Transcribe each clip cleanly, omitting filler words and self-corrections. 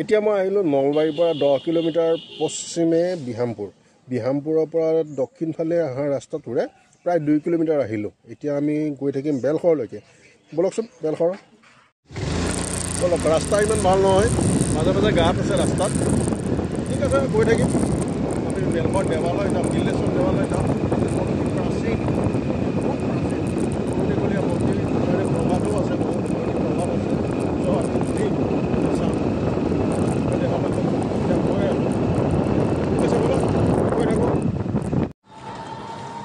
এতিয়া মই আহিলোঁ নলবাৰীৰ পৰা 10 কিলোমিটাৰ পশ্চিমে বিহামপুৰৰ পৰা দক্ষিণ ফালে অহা ৰাস্তাটোৰে প্ৰায় 2 কিলোমিটাৰ আহিলোঁ। এতিয়া আমি গৈ থাকিম বেলশৰলৈকে। বলকচোন বেলশৰ। বলক, ৰাস্তা ইমান ভাল নহয়, মাজে মাজে গাঁত আছে ৰাস্তাত। ঠিক আছে, গৈ থাকিম। আমি বেলশৰ দেৱালয় যাম, বিল্লেশ্বৰ দেৱালয় যাম। প্ৰাচীন পুৰণিকলীয়া মন্দিৰ, প্ৰভাৱো আছে, বহুত প্ৰভাৱ আছে।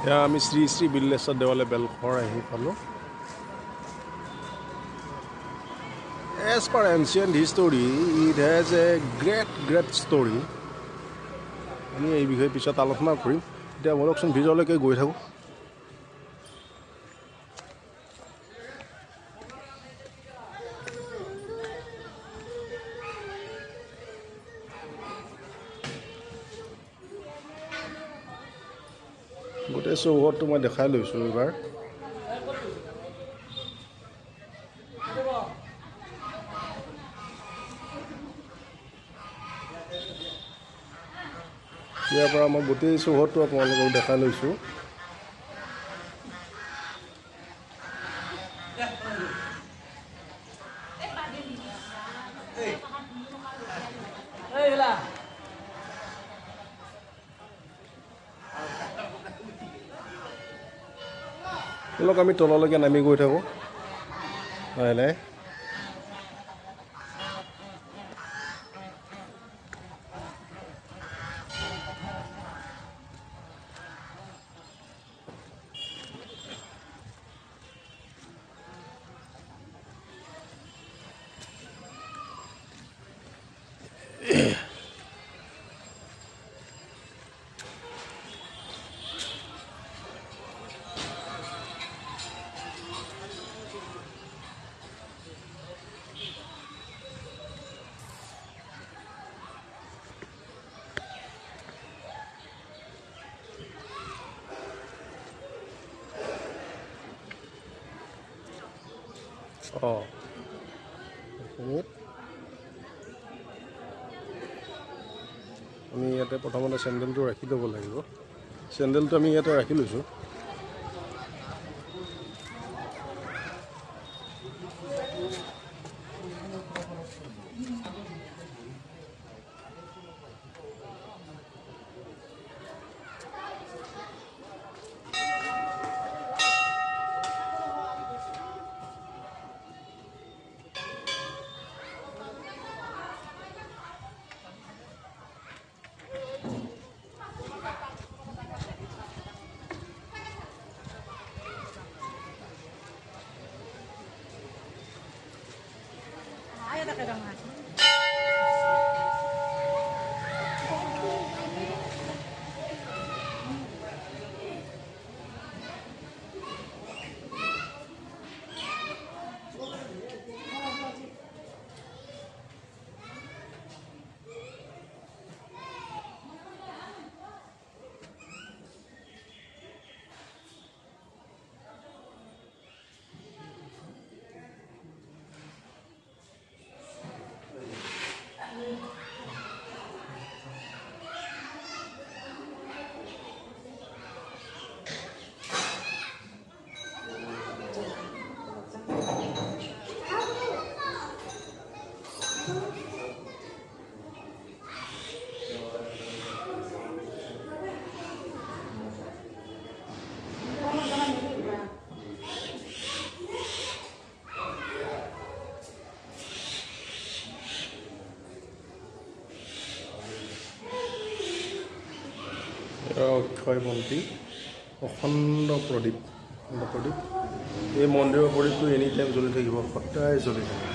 এতিয়া আমি শ্ৰী শ্ৰী বিল্লেশ্বৰ দেৱালয় বেলশৰ আহি পালোঁ। As per ancient history, it has a great story. আমি এই বিষয়ে পিছত আলোচনা কৰিম। এতিয়া বলকচোন ভিতৰলৈকে গৈ থাকোঁ। গোটেই চৌহদটো মই দেখাই লৈছোঁ এইবাৰ। ইয়াৰ পৰা মই গোটেই চৌহদটো আপোনালোকক দেখাই লৈছোঁ। অলপ আমি তললৈকে নামি গৈ থাকোঁ লাহে লাহে। আমি ইয়াতে প্ৰথমতে চেণ্ডেলটো ৰাখি ল'ব লাগিব। চেণ্ডেলটো আমি ইয়াতে ৰাখি লৈছোঁ। অক্ষয় বন্তি, অখণ্ড প্ৰদীপ। এই মন্দিৰৰ প্ৰদীপটো এনি টাইম জ্বলি থাকিব, সদায় জ্বলি থাকিব।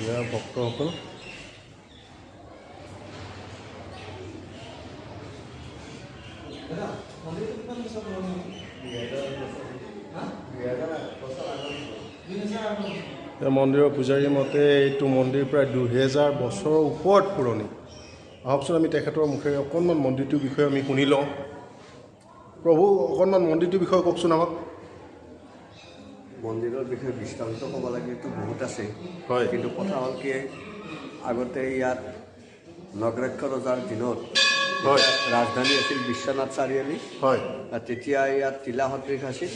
ইয়াৰ ভক্তসকল মন্দিৰৰ পূজাৰীৰ মতে এইটো মন্দিৰ প্ৰায় 2000 বছৰৰ ওপৰত পুৰণি। আহকচোন আমি তেখেতৰ মুখেৰে অকণমান মন্দিৰটোৰ বিষয়ে আমি শুনি লওঁ। প্ৰভু, অকণমান মন্দিৰটোৰ বিষয়ে কওকচোন আমাক। মন্দিৰৰ বিষয়ে বিস্তাৰিত ক'ব লাগিলেতো বহুত আছে হয় কিন্তু কথা হ'ল কি আগতে ইয়াত নগৰাক্ষ ৰজাৰ দিনত হয় ৰাজধানী আছিল বিশ্বনাথ চাৰিআলি হয় তেতিয়া ইয়াত তিলা সদৃশ আছিল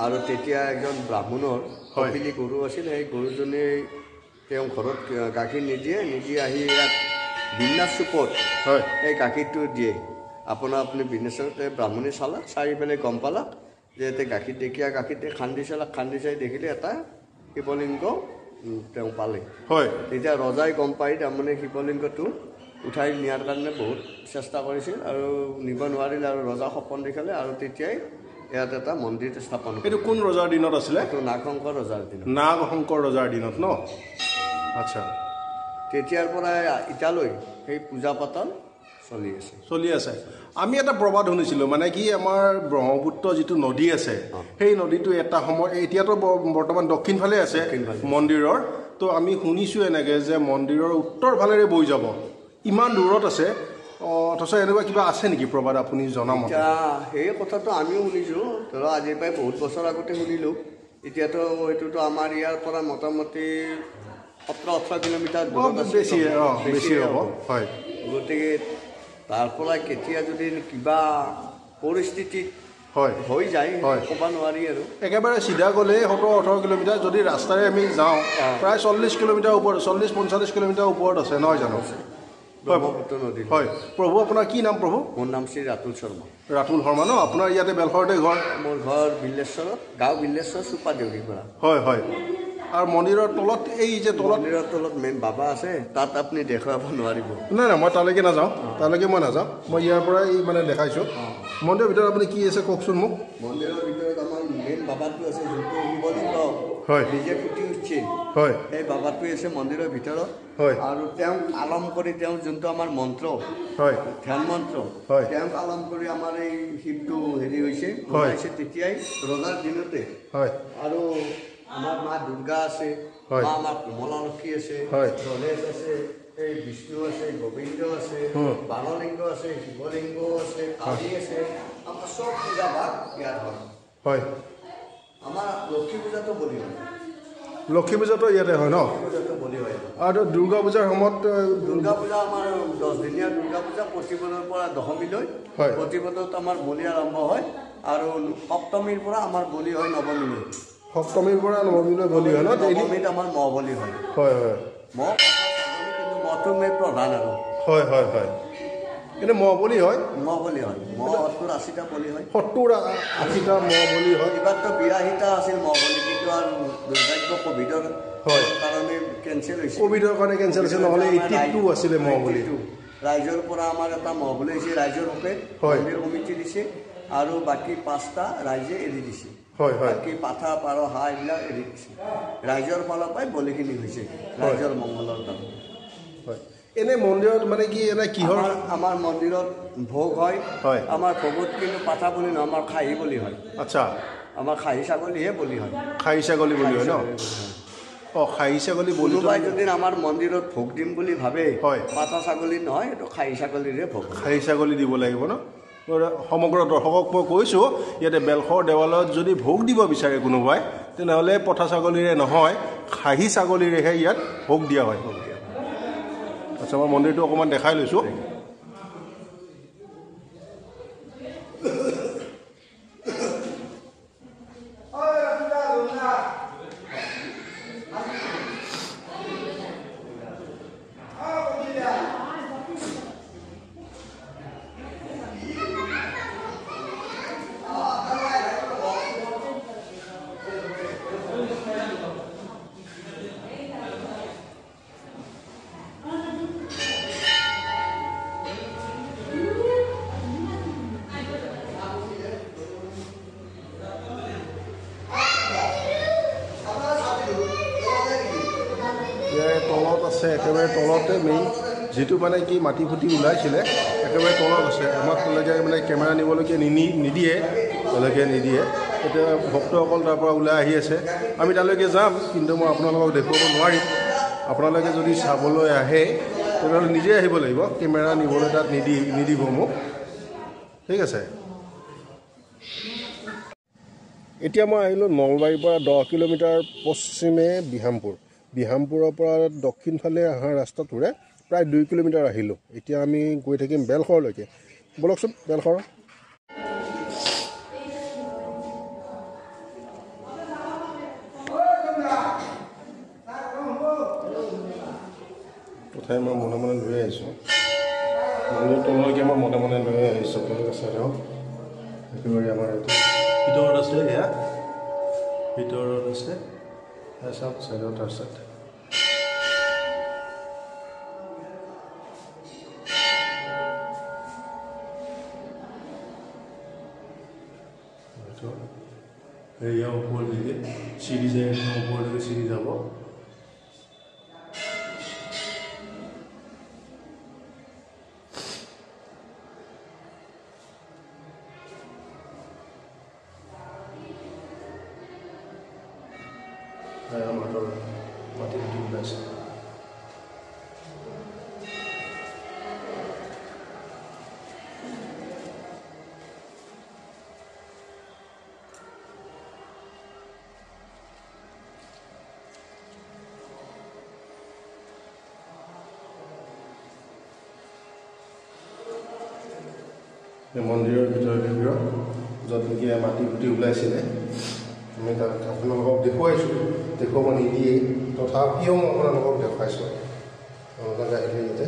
আৰু তেতিয়া এজন ব্ৰাহ্মণৰ কপিলী গৰু আছিল সেই গৰুজনী তেওঁ ঘৰত গাখীৰ নিদিয়ে আহি ইয়াত বিন্যাস চুপত হয় এই গাখীৰটো দিয়ে আপুনি বিন্যাসতে ব্ৰাহ্মণে চালাক চাই পেলাই গম পালাক যে ইয়াতে গাখীৰ দেখীয়া গাখীৰতে খান্দি চাই দেখিলে এটা শিৱলিংগ তেওঁ পালে হয় তেতিয়া ৰজাই গম পাই তাৰমানে শিৱলিংগটো উঠাই নিয়াৰ কাৰণে বহুত চেষ্টা কৰিছিল আৰু নিব নোৱাৰিলে আৰু ৰজা সপোন দেখালে আৰু তেতিয়াই ইয়াত এটা মন্দিৰ স্থাপন কৰে এইটো কোন ৰজাৰ দিনত আছিলে এইটো নাগশংকৰ ৰজাৰ দিনত নাগশংকৰ ৰজাৰ দিনত ন আচ্ছা তেতিয়াৰ পৰা এতিয়ালৈ সেই পূজা পাতল চলি আছে আমি এটা প্ৰবাদ শুনিছিলোঁ মানে কি আমাৰ ব্ৰহ্মপুত্ৰ যিটো নদী আছে সেই নদীটো এটা সময় এতিয়াতো বৰ্তমান দক্ষিণ ফালে আছে মন্দিৰৰ তো আমি শুনিছোঁ এনেকৈ যে মন্দিৰৰ উত্তৰ ফালেৰে বৈ যাব ইমান দূৰত আছে অথচ এনেকুৱা কিবা আছে নেকি প্ৰবাদ আপুনি জনামতে সেই কথাটো আমিও শুনিছোঁ ধৰক আজিৰ পৰাই বহুত বছৰ আগতে শুনিলোঁ এতিয়াতো এইটোতো আমাৰ ইয়াৰ পৰা মোটামুটি 17-18 কিলোমিটাৰ বেছি হ'ব হয় গতিকে তাৰ পৰা কেতিয়া যদি কিবা পৰিস্থিতিত হৈ যায় ক'ব নোৱাৰি আৰু একেবাৰে চিধা গ'লে 17-18 কিলোমিটাৰ যদি ৰাস্তাৰে আমি যাওঁ প্ৰায় 40 কিলোমিটাৰ ওপৰত 40-45 কিলোমিটাৰ ওপৰত আছে নহয় জানো ব্ৰহ্মপুত্ৰ নদী হয় প্ৰভু আপোনাৰ কি নাম প্ৰভু মোৰ নাম শ্ৰী ৰাতুল শৰ্মা ন আপোনাৰ ইয়াতে বেলশৰতে ঘৰ মোৰ ঘৰ বিল্লেশ্বৰত গাঁও বিল্লেশ্বৰ চুপা দেউৰীৰ পৰা হয় আৰু মন্দিৰৰ তলত এই যে মন্দিৰৰ তলত মেইন বাবা আছে তাত আপুনি দেখুৱাব নোৱাৰিব নাই মই তালৈকে নাযাওঁ মই ইয়াৰ পৰাই মানে দেখাইছোঁ মন্দিৰৰ ভিতৰত আপুনি কি আছে কওকচোন মোক মন্দিৰৰ ভিতৰত আমাৰ মেইন বাবাটো আছে যোনটো শিৱলিংগ নিজে ফুটি উঠিছিল সেই বাবাটোৱে আছে মন্দিৰৰ ভিতৰত আৰু তেওঁক আলম কৰি তেওঁ যোনটো আমাৰ মন্ত্ৰ ধ্যান মন্ত্ৰ তেওঁক আলম কৰি আমাৰ এই শিৱটো হেৰি হৈছে তেতিয়াই ৰজাৰ দিনতে আৰু আমাৰ মা দুৰ্গা আছে মা আমাৰ কমলা লক্ষী আছে গণেশ আছে এই বিষ্ণু আছে গোবিন্দ আছে বাললিংগ আছে শিৱলিংগ আছে কালী আছে আমাৰ চব পূজা ভাগ ইয়াত হয় আমাৰ লক্ষী পূজাটো বলি হয় লক্ষী পূজাটো ইয়াতে হয় ন পূজাটো বলি হয় আৰু দুৰ্গা পূজাৰ সময়ত দুৰ্গা পূজা আমাৰ 10 দিনীয়া দুৰ্গা পূজা প্ৰতিপদৰ পৰা দশমীলৈ প্ৰতিপদত আমাৰ বলি আৰম্ভ হয় আৰু সপ্তমীৰ পৰা আমাৰ বলি হয় নৱমীলৈ সপ্তমীৰ পৰা নৱমীলৈ বলি হয় ন নৱমীত আমাৰ মহ বলি হয় মহ কিন্তু মহটো মেইন প্ৰধান আৰু কিন্তু মহ বলি হয় মহ 70-80টা বলি হয় 70-80টা মহ বলি হয় এইবাৰতো 82টা আছিল মহ বলি কিন্তু আৰু দুৰ্ভাগ্য কোভিডৰ কাৰণে কেঞ্চেল হৈছে কোভিডৰ কাৰণে কেঞ্চেল হৈছে নহ'লে 82 আছিলে মহ বলি ৰাইজৰ পৰা আমাৰ এটা মহ বলি হৈছে ৰাইজৰ হকে মন্দিৰ কমিটি দিছে আৰু বাকী 5টা ৰাইজে এৰি দিছে বাকী পাঠা পাৰ হাঁহ এইবিলাক এৰি দিছে ৰাইজৰ ফালৰ পৰাই বলিখিনি হৈছে ৰাইজৰ মংগলৰ কাৰণে এনে মন্দিৰত মানে কি এনে কিহৰ আমাৰ মন্দিৰত ভোগ হয় আমাৰ ভোগত কিন্তু পাঠা বলি নহয় আমাৰ খাহী বলি হয় আচ্ছা আমাৰ খাহী ছাগলীহে বলি হয় খাহী ছাগলী বলি হয় ন খাহী ছাগলী বলি কোনোবাই যদি আমাৰ মন্দিৰত ভোগ দিম বুলি ভাবে পাঠা ছাগলী নহয় এইটো খাহী ছাগলীৰে ভোগ খাহী ছাগলী দিব লাগিব ন সমগ্ৰ দৰ্শকক মই কৈছোঁ ইয়াতে বেলশৰ দেৱালয়ত যদি ভোগ দিব বিচাৰে কোনোবাই তেনেহ'লে পঠা ছাগলীৰে নহয় খাহী ছাগলীৰেহে ইয়াত ভোগ দিয়া হয় আচ্ছা মই মন্দিৰটো অকণমান দেখাই লৈছোঁ তলত আছে একেবাৰে তলতে মেইন যিটো মানে কি মাটি ফুটি ওলাইছিলে একেবাৰে তলত আছে আমাক তেওঁলোকে মানে কেমেৰা নিবলৈকে নিদিয়ে এতিয়া ভক্তসকল তাৰ পৰা ওলাই আহি আছে আমি তালৈকে যাম কিন্তু মই আপোনালোকক দেখুৱাব নোৱাৰিম আপোনালোকে যদি চাবলৈ আহে তেনেহ'লে নিজে আহিব লাগিব কেমেৰা নিবলৈ তাত নিদিব মোক ঠিক আছে এতিয়া মই আহিলোঁ নলবাৰীৰ পৰা 10 কিলোমিটাৰ পশ্চিমে বিহামপুৰৰ পৰা দক্ষিণ ফালে অহা ৰাস্তাটোৰে প্ৰায় 2 কিলোমিটাৰ আহিলোঁ। এতিয়া আমি গৈ থাকিম বেলশৰলৈকে। বলকচোন বেলশৰ। তথাপি মই মনে মনে লৈ আহিছোঁ, মন্দিৰ তললৈকে মই মনে মনে লৈ আহিছোঁ। আপোনালোকে চাই লওক, একেবাৰে আমাৰ এইটো ভিতৰত আছে, এয়া ভিতৰত আছে, চাওক চাইডত আছে। এয়া ওপৰলৈকে চিৰি যায়, ওপৰলৈকে চিৰি যাব। মাটি ফুটি ওলাইছে। মন্দিৰৰ ভিতৰতে য'ত নেকি মাটি ফুটি ওলাইছিলে, আমি তাত আপোনালোকক দেখুৱাইছোঁ, দেখুৱাব নিদিয়েই, তথাপিও মই আপোনালোকক দেখুৱাইছোঁ। আপোনালোকে আহিলে ইয়াতে,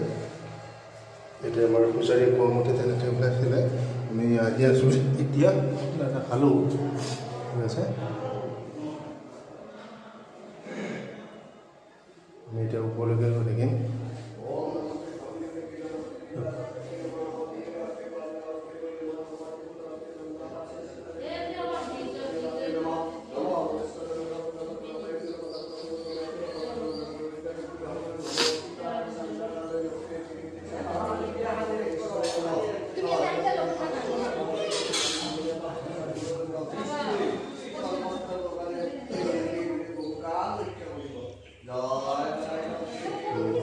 এতিয়া আমাৰ পূজাৰী কোৱামতে তেনেকৈ ওলাইছিলে। আমি আহি আছোঁ এতিয়া, এটা খালোঁ, ঠিক আছে। আমি এতিয়া ওপৰলৈকে গৈ থাকিম।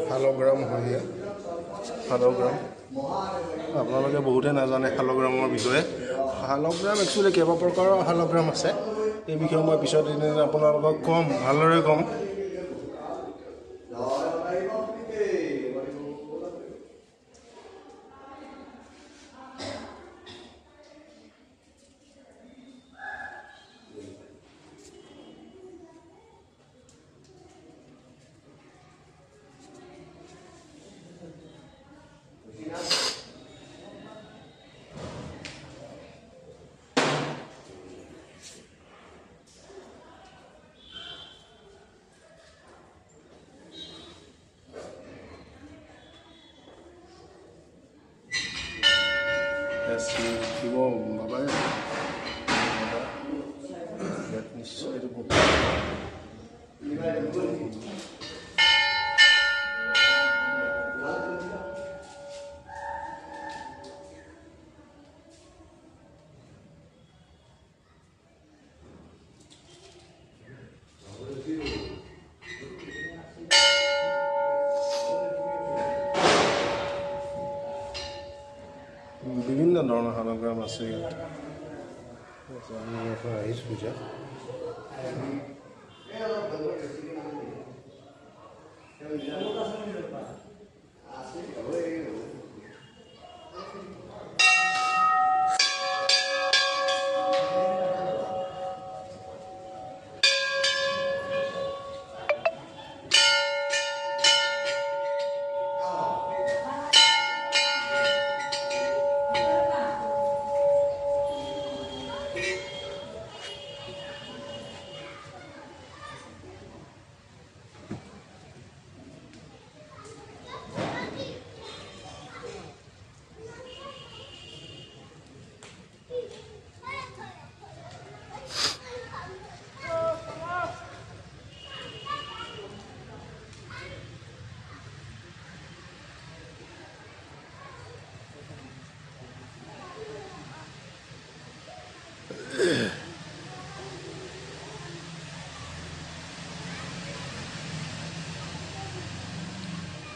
শালগ্ৰাম হয়, শালগ্ৰাম আপোনালোকে বহুতে নাজানে শালগ্ৰামৰ বিষয়ে। শালগ্ৰাম একচুৱেলি কেইবা প্ৰকাৰৰ শালগ্ৰাম আছে, এই বিষয়ে মই পিছত এদিন আপোনালোকক ক'ম, ভালদৰে ক'ম। শিৱ বাবাই নিশ্চয় বিভিন্ন ধৰণৰ শালগ্ৰাম আছে ইয়াত। আমি ইয়াৰ পৰা আহিছোঁ পূজা।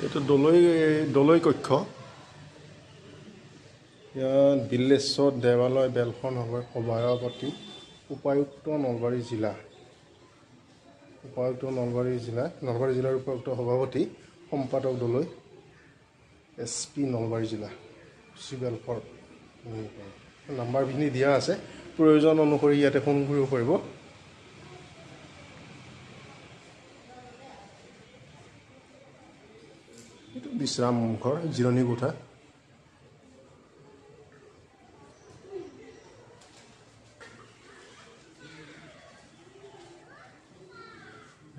এইটো দলৈ কক্ষ। ইয়াত বিল্লেশ্বৰ দেৱালয় বেলখন সভাপতি উপায়ুক্ত নলবাৰী জিলা নলবাৰী জিলাৰ উপায়ুক্ত সভাপতি সম্পাদক দলৈ SP নলবাৰী জিলা চিভিল ফৰ নাম্বাৰখিনি দিয়া আছে প্ৰয়োজন অনুসৰি ইয়াতে ফোন কৰিব পাৰিব এইটো বিশ্ৰাম ঘৰ জিৰণি কোঠা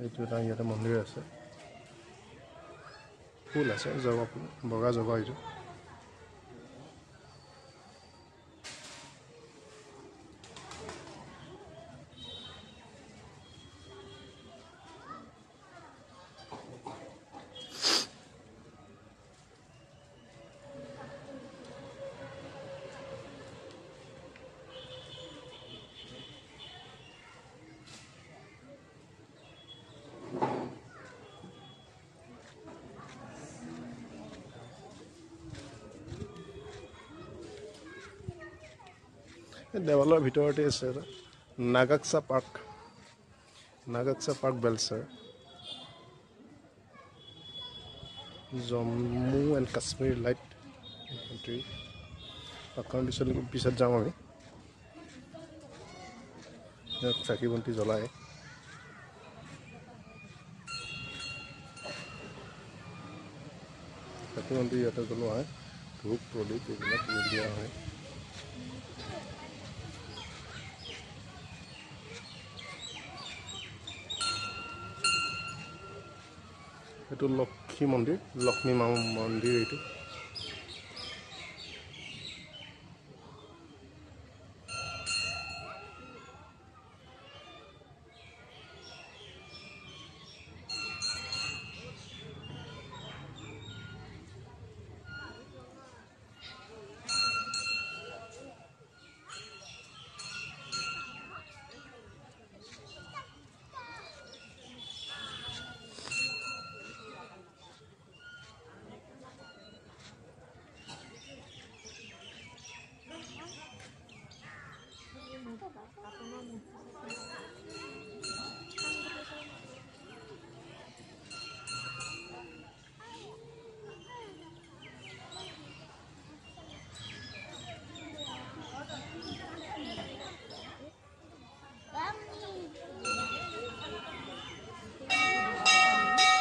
এইটো এটা ইয়াতে মন্দিৰ আছে ফুল আছে জবা ফুল বগা জবা এইটো দেৱালৰ ভিতৰতে আছে নাগাকছা পাৰ্ক বেলচাৰ জম্মু এণ্ড কাশ্মীৰ লাইট পাৰ্কখন পিছত যাম আমি ইয়াত চাকি বন্তি জ্বলাই চাকি বন্তি ইয়াতে জ্বলোৱা হয় ধূপ প্ৰদীপ এইবিলাক দিয়া হয় এইটো লক্ষ্মী মন্দিৰ লক্ষ্মী মা মন্দিৰ এইটো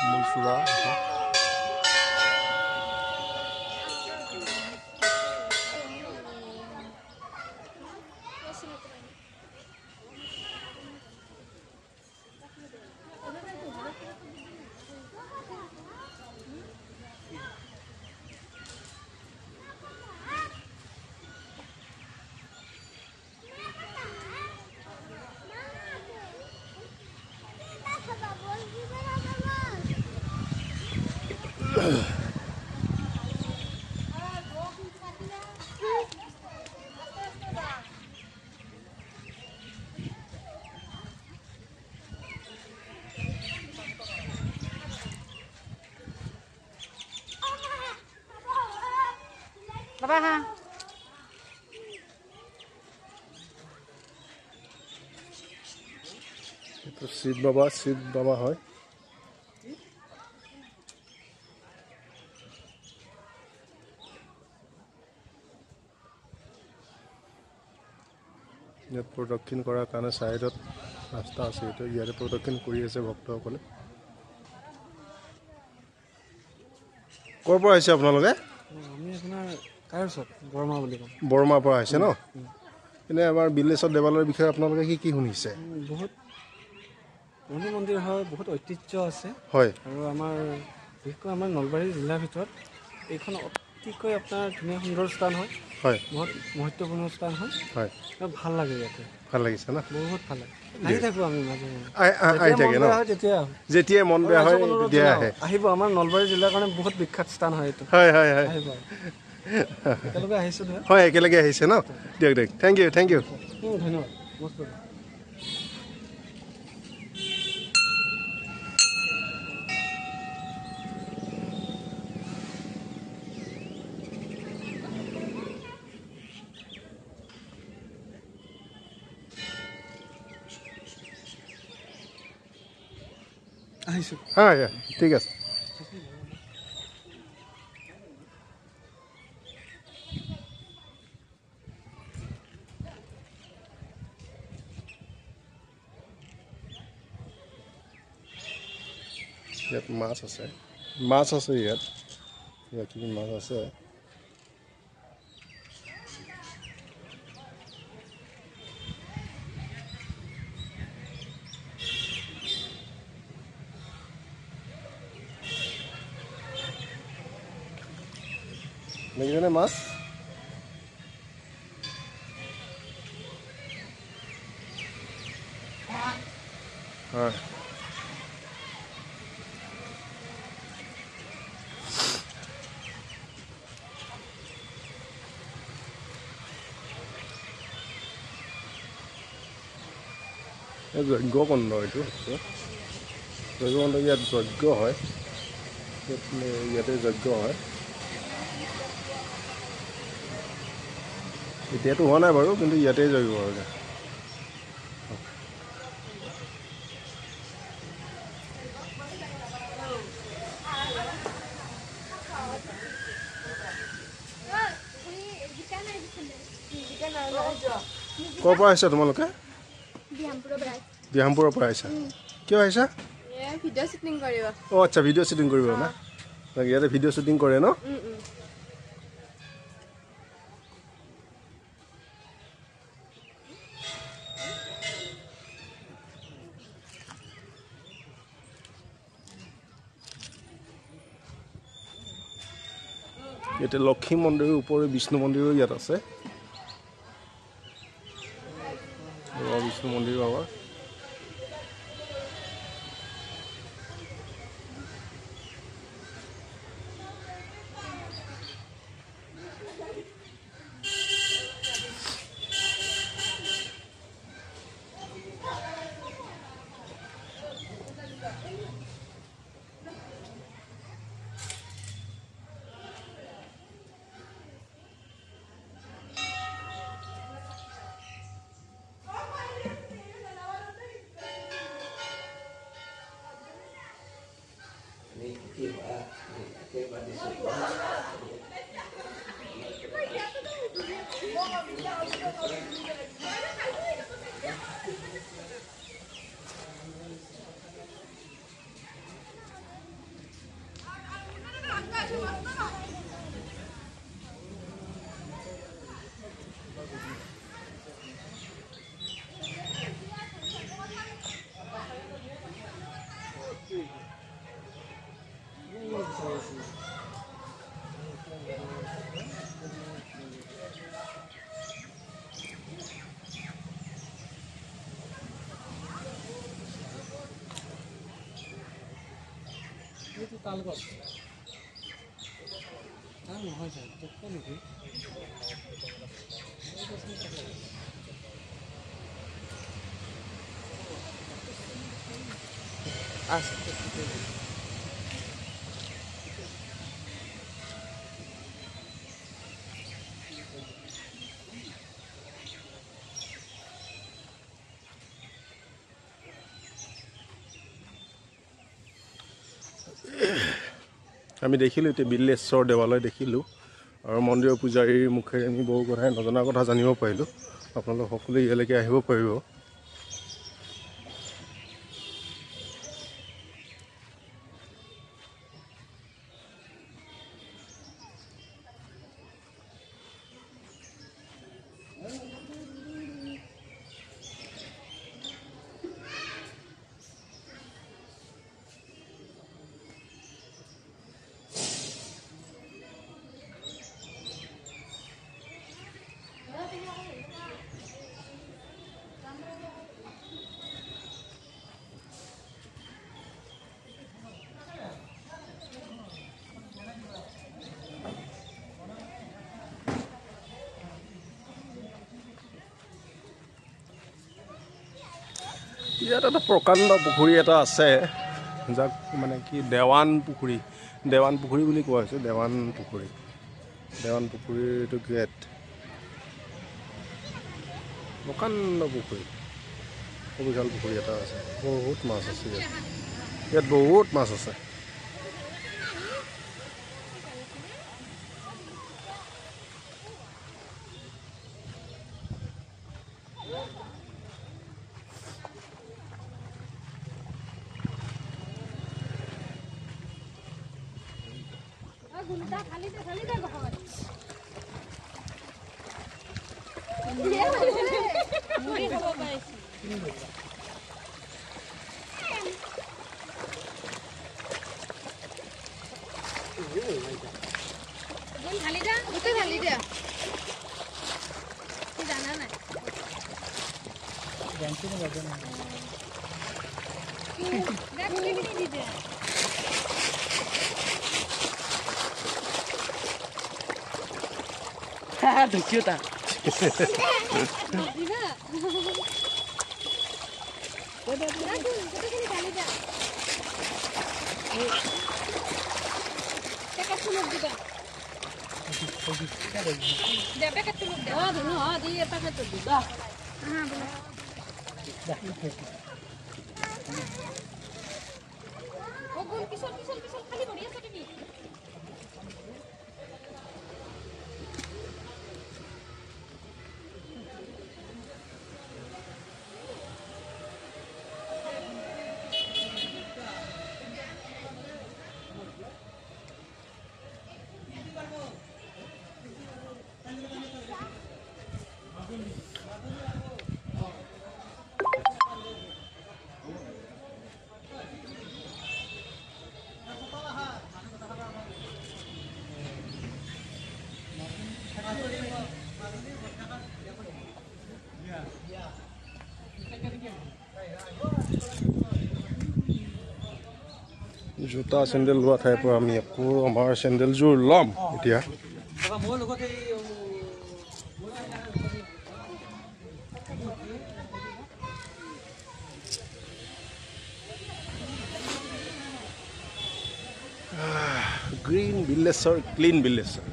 মূলচুৰা Baba ha. itu শিৱ বাবা হয় ইয়াত প্ৰদক্ষিণ কৰাৰ কাৰণে সাইডত ৰাস্তা আছে এইটো ইয়াতে প্ৰদক্ষিণ কৰি আছে ভক্তসকলে ক'ৰ পৰা আহিছে আপোনালোকে আমি আপোনাৰ কায়ৰছত বৰমা বুলি কওঁ বৰমাৰ পৰা আহিছে ন এনে আমাৰ বিলেশ্বৰ দেৱালয়ৰ বিষয়ে আপোনালোকে কি শুনিছে বহুত পুৰণি মন্দিৰ হয় বহুত ঐতিহ্য আছে হয় আৰু আমাৰ বিশেষকৈ আমাৰ নলবাৰী জিলাৰ ভিতৰত এইখন অতিকৈ আপোনাৰ ধুনীয়া সুন্দৰ স্থান হয় হয় বহুত মহত্বপূৰ্ণ স্থান হয় হয় ভাল লাগে ইয়াতে ভাল লাগিছে না বহুত ভাল লাগে আহি থাকোঁ আমি মাজে আহি থাকে ন তেতিয়া যেতিয়াই মন বেয়া হয় তেতিয়া আহে আহিব আমাৰ নলবাৰী জিলাৰ কাৰণে বহুত বিখ্যাত স্থান হয় এইটো হয় হয় হয় আহিব একেলগে আহিছোঁ হয় একেলগে আহিছে ন দিয়ক দিয়ক থেংক ইউ ধন্যবাদ মস্ত আহিছোঁ হয় ঠিক আছে ইয়াত মাছ আছে ইয়াত ইয়াত মাছ আছে দেখিছেনে মাছ হয় যজ্ঞকুণ্ড এইটো যজ্ঞকুণ্ড ইয়াত যজ্ঞ হয় ইয়াতে যজ্ঞ হয় এতিয়াতো হোৱা নাই বাৰু কিন্তু ইয়াতেই যজ্ঞ হয় ক'ৰ পৰা আহিছা তোমালোকে বিহামপুৰৰ পৰা আহিছা কিয় আহিছা ভিডিঅ' শ্বুটিং কৰিব অঁ আচ্ছা ভিডিঅ' শ্বুটিং কৰিব না ইয়াতে ভিডিঅ' শ্বুটিং কৰে ন ইয়াতে লক্ষী মন্দিৰৰ ওপৰে বিষ্ণু মন্দিৰো ইয়াত আছে বিষ্ণু মন্দিৰ বাবা তালগছ নহয় যায় নেকি আমি দেখিলোঁ এতিয়া বিল্লেশ্বৰ দেৱালয় দেখিলোঁ আৰু মন্দিৰৰ পূজাৰীৰ মুখেৰে আমি বহু কথাই নজনা কথা জানিব পাৰিলোঁ আপোনালোক সকলোৱে ইয়ালৈকে আহিব পাৰিব ইয়াত এটা প্ৰকাণ্ড পুখুৰী এটা আছে যাক মানে কি দেৱান পুখুৰী বুলি কোৱা হৈছে দেৱান পুখুৰীৰ এইটো গেট প্ৰকাণ্ড পুখুৰী বিশাল পুখুৰী এটা আছে বহুত মাছ আছে ইয়াত ইয়াত বহুত মাছ আছে। Dukiota. জোতা চেণ্ডেল লোৱা ঠাইৰ পৰা আমি আকৌ আমাৰ চেণ্ডেলযোৰ ল'ম এতিয়া। Green Billeswar, clean Billeswar.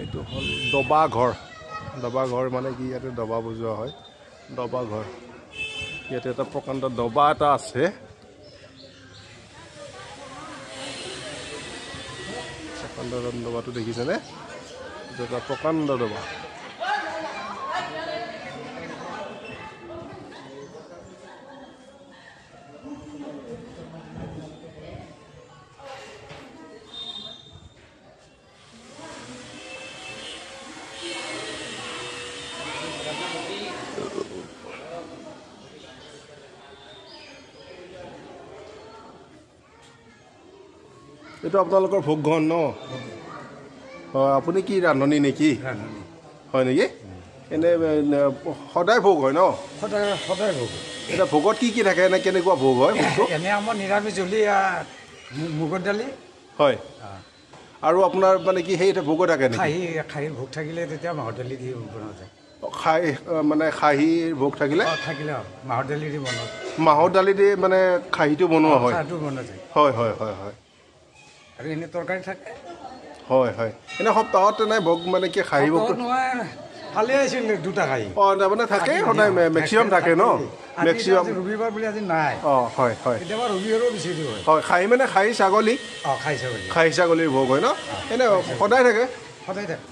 এইটো হ'ল দবা ঘৰ। দবা ঘৰ মানে কি, ইয়াতে দবা বজোৱা হয়, দবা ঘৰ। ইয়াতে এটা প্ৰকাণ্ড দবা এটা আছে। প্ৰকাণ্ড দবাটো দেখিছেনে? এইটো এটা প্ৰকাণ্ড দবা। এইটো আপোনালোকৰ ভোগ ঘৰ ন? হয়, আপুনি কি ৰান্ধনি নেকি? হয় নেকি? এনে সদায় ভোগ হয় ন? সদায় ভোগ। এতিয়া ভোগত কি কি থাকে, এনে কেনেকুৱা ভোগ হয়? এনে আমাৰ নিৰামিষ জলি মুগৰ দালি হয়, আৰু আপোনাৰ মানে কি সেই ভোগো থাকে নেকি? খাহীৰ ভোগ থাকিলে তেতিয়া মাহৰ দালি দি বনোৱা যায়। মানে খাহীৰ ভোগ থাকিলে মাহৰ দালি দি বনোৱা, মাহৰ দালি দি মানে খাহীটো বনোৱা হয়। বনোৱা যায়। হয় হয় হয় হয়। আৰু এনে তৰকাৰী থাকে। হয় হয়। এনে সপ্তাহত তেনে ভোগ মানে কি খাহী ভোগ কালি আহিছিল দুটা খাহী। তাৰমানে থাকে সদায়, মেক্সিমাম থাকে ন? মেক্সিমাম ৰবিবাৰ বুলি আজি নাই। হয় হয়। কেতিয়াবা ৰবিবাৰো বেছি হয়। হয়, খাহী মানে খাহী ছাগলী, খাহী ছাগলীৰ ভোগ হয় ন? এনে সদায় থাকে?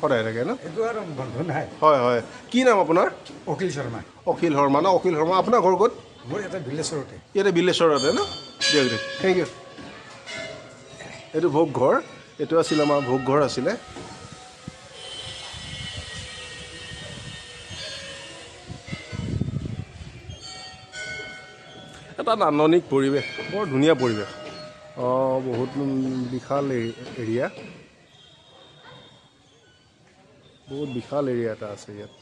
সদায় থাকে ন? এইটো আৰু বন্ধ নাই। হয় হয়। কি নাম আপোনাৰ? অখিল শৰ্মা। অখিল শৰ্মা ন? অখিল শৰ্মা। আপোনাৰ ঘৰ ক'ত? মোৰ ইয়াতে বিল্লেশ্বৰতে। ইয়াতে বিল্লেশ্বৰতে ন? দিয়ক দিয়ক, থেংক ইউ। এইটো ভোগ ঘৰ, এইটো আছিল আমাৰ ভোগ ঘৰ আছিলে। এটা নান্দনিক পৰিৱেশ, বৰ ধুনীয়া পৰিৱেশ। বহুত বিশাল এৰিয়া, বহুত বিশাল এৰিয়া এটা আছে ইয়াত।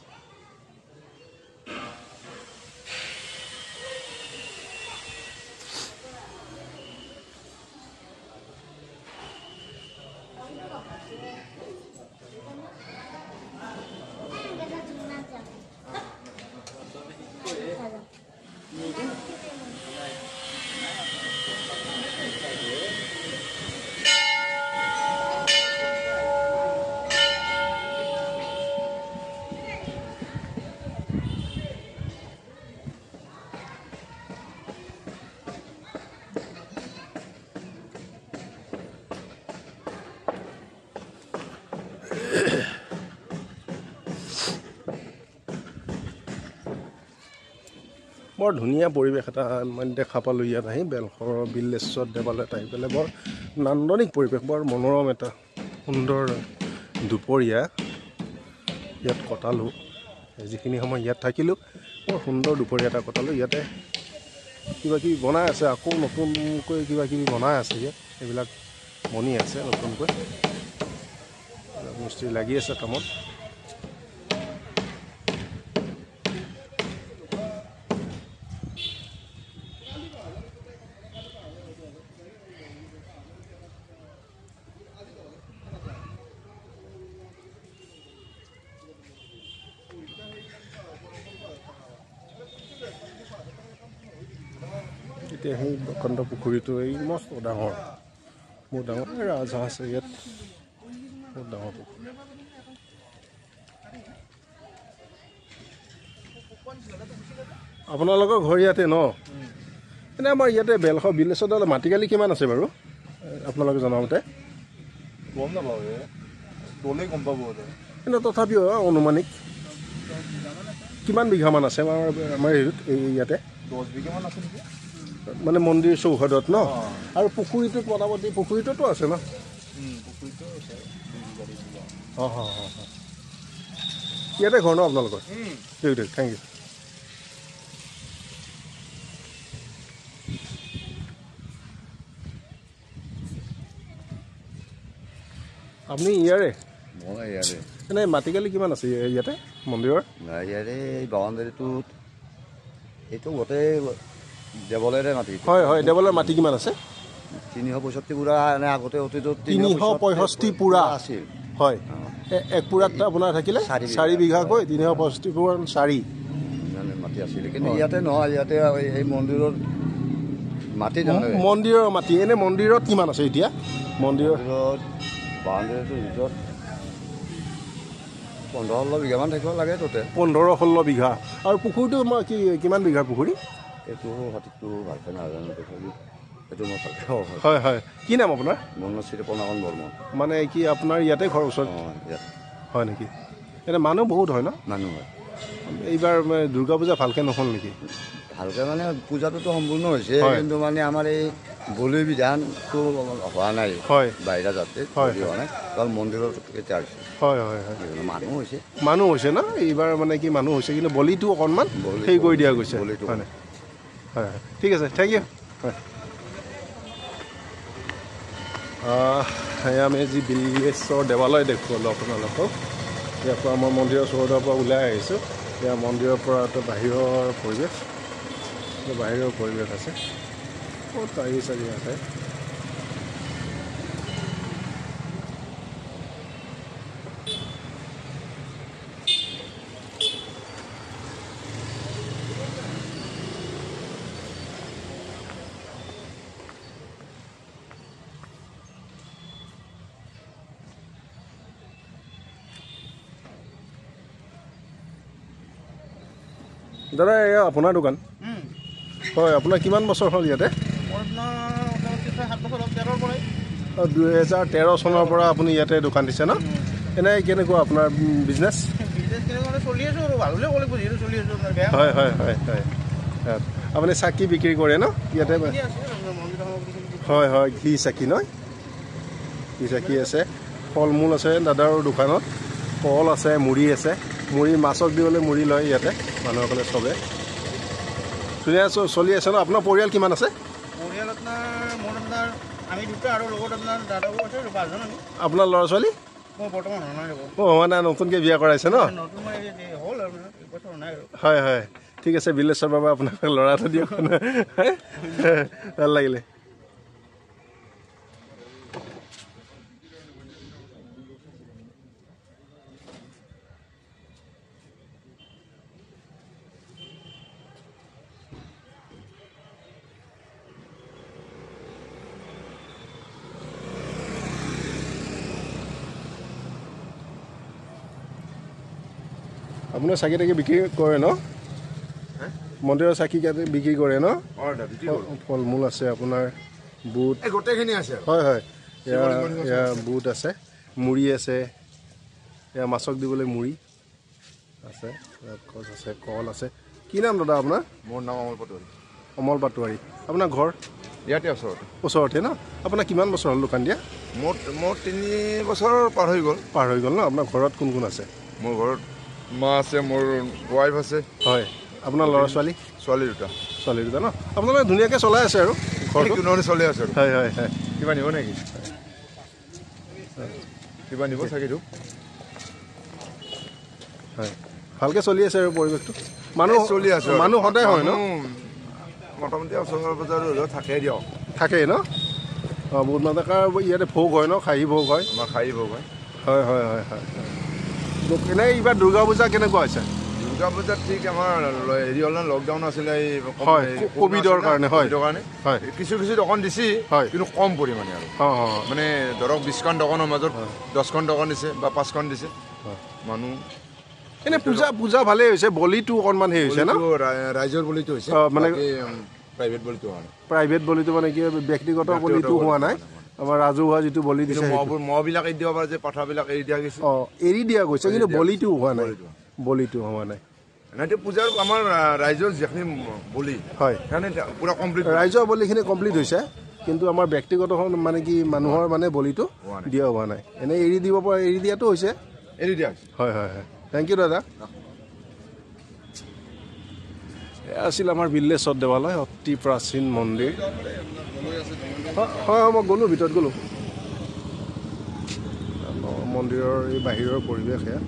বৰ ধুনীয়া পৰিৱেশ এটা মানে দেখা পালোঁ ইয়াত আহি বেলশৰ বিল্লেশ্বৰ দেৱালয়ত আহি পেলাই বৰ নান্দনিক পৰিৱেশ, বৰ মনোৰম এটা সুন্দৰ দুপৰীয়া ইয়াত কটালোঁ। যিখিনি সময় ইয়াত থাকিলোঁ বৰ সুন্দৰ দুপৰীয়া এটা কটালোঁ। ইয়াতে কিবা কিবি বনাই আছে, আকৌ নতুনকৈ কিবা কিবি বনাই আছে ইয়াত, এইবিলাক বনি আছে নতুনকৈ, মিস্ত্ৰী লাগি আছে কামত। এতিয়া সেই বসন্ত পুখুৰীটো এই মস্ত ডাঙৰ, বহুত ডাঙৰ ৰাজহাঁহ আছে ইয়াত, বহুত ডাঙৰ পুখুৰী। আপোনালোকৰ ঘৰ ইয়াতে ন? এনেই আমাৰ ইয়াতে বেলশৰ বিল্লেশ্বৰ মাটিকালি কিমান আছে বাৰু আপোনালোকে জনামতে? গম নাপাওঁ, গ'লেই গম পাব। কিন্তু তথাপিও অনুমানিক কিমান বিঘামান আছে আমাৰ হেৰিত এই ইয়াতে? 10 বিঘামান আছে নেকি, মানে মন্দিৰ চৌহদত ন? আৰু পুখুৰীটোত মোটামুটি পুখুৰীটোতো আছে ন? পুখুৰীটো আছে। ইয়াতে ঘৰ ন আপোনালোকৰ? ঠিক ঠিক, থেংক ইউ। আপুনি ইয়াৰে? মই ইয়াৰে। এনেই মাটিকালি কিমান আছে ইয়াতে মন্দিৰৰ? ইয়াৰে এই বাউণ্ডেৰীটোত এইটো গোটেই দেৱালয়ৰে মাটি। হয় হয়, দেৱালয়ৰ মাটি কিমান আছে? 365 পুৰা এনে আগতে অতীতত 365 পুৰা আছিল। হয়, এক পুৰাত আপোনাৰ থাকিলে 4 বিঘাকৈ 365 পুৰা 4 মানে মাটি আছিল। কিন্তু ইয়াতে নহয়, ইয়াতে এই মন্দিৰৰ মাটি নহয়, মন্দিৰৰ মাটি। এনে মন্দিৰত কিমান আছে এতিয়া? মন্দিৰৰ বাউণ্ডেৰীটোৰ ভিতৰত 15-16 বিঘামান থাকিব লাগে টোটেল। 15-16 বিঘা। আৰু পুখুৰীটো মই কিমান বিঘাৰ পুখুৰী? এইটো সঠিকটো ভালকৈ নাজানো, তথাপি এইটো মই ভালকৈ হয় হয়। কি নাম আপোনাৰ? মনশ্ৰী পনাকন বৰ্মন। মানে কি আপোনাৰ ইয়াতে ঘৰ ওচৰত? ইয়াত হয় নেকি? এনে মানুহ বহুত হয় ন? মানুহ হয়। এইবাৰ দুৰ্গা পূজা ভালকৈ নহ'ল নেকি? ভালকৈ মানে পূজাটোতো সম্পূৰ্ণ হৈছে, কিন্তু মানে আমাৰ এই বলি বিধানটো হোৱা নাই। হয়, বাহিৰা যাতে হোৱা নাই, কাৰণ মন্দিৰত এতিয়া হৈছে। হয় হয় হয়, মানুহ হৈছে, মানুহ হৈছে ন? এইবাৰ মানে কি মানুহ হৈছে, কিন্তু বলিটো অকণমান সেই কৰি দিয়া গৈছে। বলিটো হয় হয়, ঠিক আছে, থেংক ইউ। হয়, আমি যি বিল্লেশ্বৰ দেৱালয় দেখুৱালোঁ আপোনালোকক। ইয়াৰ পৰা মই মন্দিৰৰ চৌহদৰ পৰা ওলাই আহিছোঁ। এতিয়া মন্দিৰৰ পৰা এটা বাহিৰৰ পৰিৱেশ আছে, বহুত গাড়ী চাড়ী আছে। দাদা, এয়া আপোনাৰ দোকান? হয়, আপোনাৰ কিমান বছৰ হ'ল ইয়াতে? 2013 চনৰ পৰা আপুনি ইয়াতে দোকান দিছে ন? এনে কেনেকুৱা আপোনাৰ বিজনেছ? হয় হয় হয় হয়, আপুনি চাকি বিক্ৰী কৰে ন ইয়াতে? হয় হয়, ঘি চাকি ন? ঘি চাকি আছে, ফল মূল আছে দাদাৰ দোকানত, কল আছে, মুড়ি আছে। মুড়ি মাছক দিবলৈ মুড়ি লয় ইয়াতে মানুহসকলে চবে। ধুনীয়া চলি আছে ন? আপোনাৰ পৰিয়াল কিমান আছে? আপোনাৰ ল'ৰা ছোৱালী? হোৱা নাই, নতুনকৈ বিয়া কৰাইছে ন? হয় হয়, ঠিক আছে, বিল্লেশ্বৰ বাবা আপোনাক ল'ৰা এটা দিয়ক। ভাল লাগিলে। আপোনাৰ চাকি তাকি বিক্ৰী কৰে ন? মন্দিৰৰ চাকি বিক্ৰী কৰে ন? ফল মূল আছে আপোনাৰ, বুট গোটেইখিনি আছে। হয় হয়, এয়া বুট আছে, মুড়ি আছে, এয়া মাছক দিবলৈ মুড়ি আছে, গছ আছে, কল আছে, কি নাম দাদা আপোনাৰ? মোৰ নাম অমল পাটোৱাৰী। অমল পাটোৱাৰী। আপোনাৰ ঘৰ ইয়াতে ওচৰতে। ওচৰতে ন? আপোনাৰ কিমান বছৰ হ'ল দোকান দিয়া? মোৰ 3 বছৰ পাৰ হৈ গ'ল। পাৰ হৈ গ'ল ন? আপোনাৰ ঘৰত কোন কোন আছে? মোৰ ঘৰত মা আছে, মোৰ ৱাইফ আছে। হয়। আপোনাৰ ল'ৰা ছোৱালী? ছোৱালী দুটা। ছোৱালী দুটা ন? আপোনালোকে ধুনীয়াকৈ চলাই আছে আৰু ঘৰটো? কোনোধৰণে চলি আছে আৰু। হয় হয় হয়। কিবা নিব নেকি? কিবা নিব চাগেতো। হয়, ভালকৈ চলি আছে আৰু পৰিৱেশটো? মানুহ চলি আছে। মানুহ সদায় হয় ন? মোটামুটি ওচৰ বজাৰ থাকে দিয়ক। থাকেই ন? অঁ, বহুত মানুহ ইয়াতে ভোগ হয় ন? খাহী ভোগ হয়? আমাৰ খাহী ভোগ হয়। হয় হয় হয় হয়। এনেই এইবাৰ দুৰ্গা পূজা কেনেকুৱা হৈছে? দুৰ্গা পূজাত ঠিক আমাৰ হেৰি হ'ল ন, লকডাউন আছিলে এই হয়, কোভিডৰ কাৰণে। হয় হয়, কিছু দোকান দিছে, হয়, কিন্তু কম পৰিমাণে আৰু। মানে ধৰক 20খন দোকানৰ মাজত 10খন দোকান দিছে বা 5খন দিছে মানুহ। এনেই পূজা ভালেই হৈছে, বলিটো অকণমান হেৰি হৈছে ন? ৰাইজৰ বলিটো হৈছে, মানে প্ৰাইভেট বলিটো হোৱা নাই। প্ৰাইভেট বলিটো মানে কি ব্যক্তিগত বলিটো হোৱা নাই, আমাৰ ৰাজহুৱা যিটো বলি দিছে মহবিলাক এৰি দিব পাৰে যে, পাঠাবিলাক এৰি দিয়া গৈছে। অঁ, এৰি দিয়া গৈছে, কিন্তু বলিটো হোৱা নাই। বলিটো হোৱা নাই। এতিয়া পূজাৰ আমাৰ ৰাইজৰ যিখিনি বলি হয়, পুৰা কমপ্লিট। ৰাইজৰ বলিখিনি কমপ্লিট হৈছে, কিন্তু আমাৰ ব্যক্তিগত মানে কি মানুহৰ মানে বলিটো দিয়া হোৱা নাই। এনেই এৰি দিব পৰা, এৰি দিয়াটো হৈছে। এৰি দিয়া হৈছে। হয় হয় হয়। থেংক ইউ দাদা। এয়া আছিল আমাৰ বিল্লেশ্বৰ দেৱালয়, অতি প্ৰাচীন মন্দিৰ। হয় হয়, মই গ'লোঁ, ভিতৰত গ'লোঁ। মন্দিৰৰ এই বাহিৰৰ পৰিৱেশ এয়া।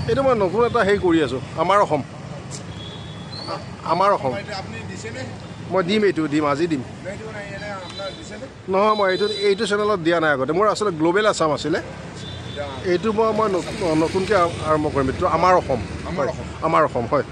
এইটো মই নতুন এটা হেৰি কৰি আছোঁ, আমাৰ অসম। আমাৰ অসম মই দিম, এইটো দিম, আজি দিম। নহয়, মই এইটো চেনেলত দিয়া নাই আগতে। মোৰ আচলতে গ্ল'বেল আছাম আছিলে, এইটো মই নতুনকৈ আৰম্ভ কৰিম। এইটো আমাৰ অসম। আমাৰ অসম, হয়।